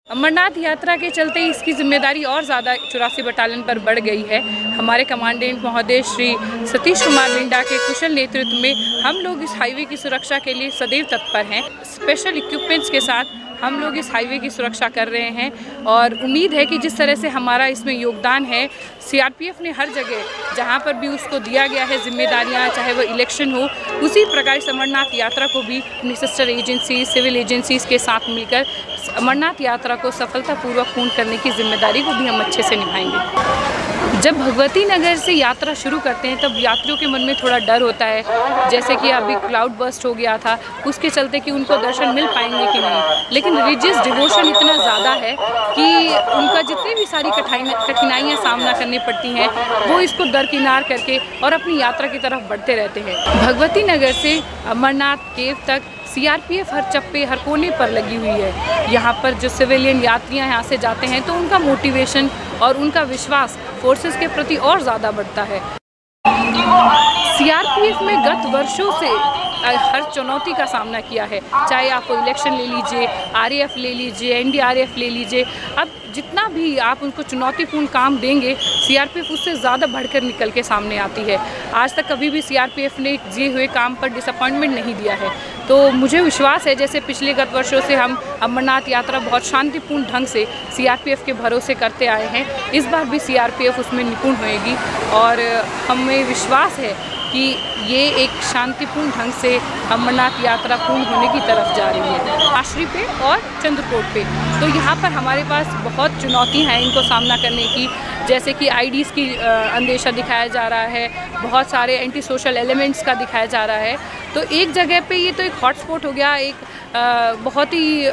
अमरनाथ यात्रा के चलते इसकी जिम्मेदारी और ज़्यादा 84 बटालियन पर बढ़ गई है। हमारे कमांडेंट महोदय श्री सतीश कुमार लिंडा के कुशल नेतृत्व में हम लोग इस हाईवे की सुरक्षा के लिए सदैव तत्पर हैं। स्पेशल इक्विपमेंट्स के साथ हम लोग इस हाईवे की सुरक्षा कर रहे हैं और उम्मीद है कि जिस तरह से हमारा इसमें योगदान है, सीआरपीएफ ने हर जगह जहां पर भी उसको दिया गया है जिम्मेदारियां, चाहे वो इलेक्शन हो, उसी प्रकार इस अमरनाथ यात्रा को भी अपनी सिस्टर एजेंसी, सिविल एजेंसीज़ के साथ मिलकर अमरनाथ यात्रा को सफलतापूर्वक पूर्ण करने की जिम्मेदारी को भी हम अच्छे से निभाएंगे। जब भगवती नगर से यात्रा शुरू करते हैं तब यात्रियों के मन में थोड़ा डर होता है, जैसे कि अभी क्लाउड बर्स्ट हो गया था, उसके चलते कि उनको दर्शन मिल पाएंगे कि नहीं। लेकिन रिलीजियस डिवोशन इतना ज़्यादा है कि उनका जितनी भी सारी कठिनाइयाँ सामना करनी पड़ती हैं, वो इसको दरकिनार करके और अपनी यात्रा की तरफ बढ़ते रहते हैं। भगवती नगर से अमरनाथ केव तक सीआरपीएफ हर चप्पे हर कोने पर लगी हुई है। यहाँ पर जो सिविलियन यात्रियाँ यहाँ से जाते हैं तो उनका मोटिवेशन और उनका विश्वास फोर्सेस के प्रति और ज़्यादा बढ़ता है। सीआरपीएफ में गत वर्षों से हर चुनौती का सामना किया है, चाहे आप इलेक्शन ले लीजिए, आरएएफ ले लीजिए, एनडीआरएफ ले लीजिए। अब जितना भी आप उनको चुनौतीपूर्ण काम देंगे, सीआरपीएफ उससे ज़्यादा बढ़कर निकल के सामने आती है। आज तक कभी भी सीआरपीएफ ने दिए हुए काम पर डिसअपॉइंटमेंट नहीं दिया है। तो मुझे विश्वास है जैसे पिछले गत वर्षों से हम अमरनाथ यात्रा बहुत शांतिपूर्ण ढंग से सीआरपीएफ के भरोसे करते आए हैं, इस बार भी सीआरपीएफ उसमें निपुण होएगी और हमें विश्वास है कि ये एक शांतिपूर्ण ढंग से अमरनाथ यात्रा पूर्ण होने की तरफ जा रही है। आश्री पे और चंद्रकोट पे तो यहाँ पर हमारे पास बहुत चुनौतियाँ हैं इनको सामना करने की, जैसे कि आईडीज़ की अंदेशा दिखाया जा रहा है, बहुत सारे एंटी सोशल एलिमेंट्स का दिखाया जा रहा है। तो एक जगह पे ये तो एक हॉटस्पॉट हो गया, एक बहुत ही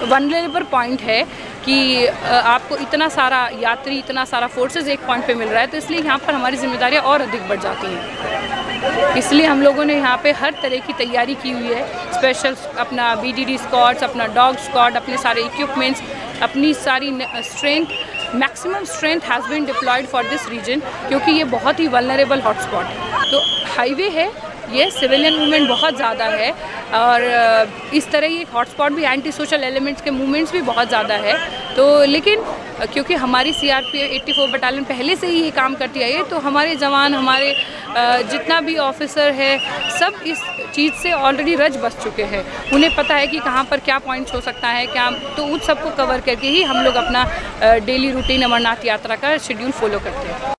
वनरेबल पॉइंट है कि आपको इतना सारा यात्री, इतना सारा फोर्सेस एक पॉइंट पे मिल रहा है, तो इसलिए यहाँ पर हमारी जिम्मेदारियाँ और अधिक बढ़ जाती हैं। इसलिए हम लोगों ने यहाँ पे हर तरह की तैयारी की हुई है, स्पेशल अपना बीडीडी स्क्वाड्स, अपना डॉग स्क्वाड, अपने सारे इक्विपमेंट्स, अपनी सारी strength, maximum strength has been deployed for this region, क्योंकि ये बहुत ही वल्नरेबल हॉटस्पॉट है। तो हाईवे है, ये सिविलियन मूवमेंट बहुत ज़्यादा है और इस तरह ये हॉटस्पॉट भी, एंटी सोशल एलिमेंट्स के मूवमेंट्स भी बहुत ज़्यादा है। तो लेकिन क्योंकि हमारी सीआरपीएफ 84 बटालियन पहले से ही ये काम करती आई है, तो हमारे जवान, हमारे जितना भी ऑफिसर है, सब इस चीज़ से ऑलरेडी रच बस चुके हैं। उन्हें पता है कि कहाँ पर क्या पॉइंट्स हो सकता है, क्या, तो उन सबको कवर करके ही हम लोग अपना डेली रूटीन अमरनाथ यात्रा का शेड्यूल फॉलो करते हैं।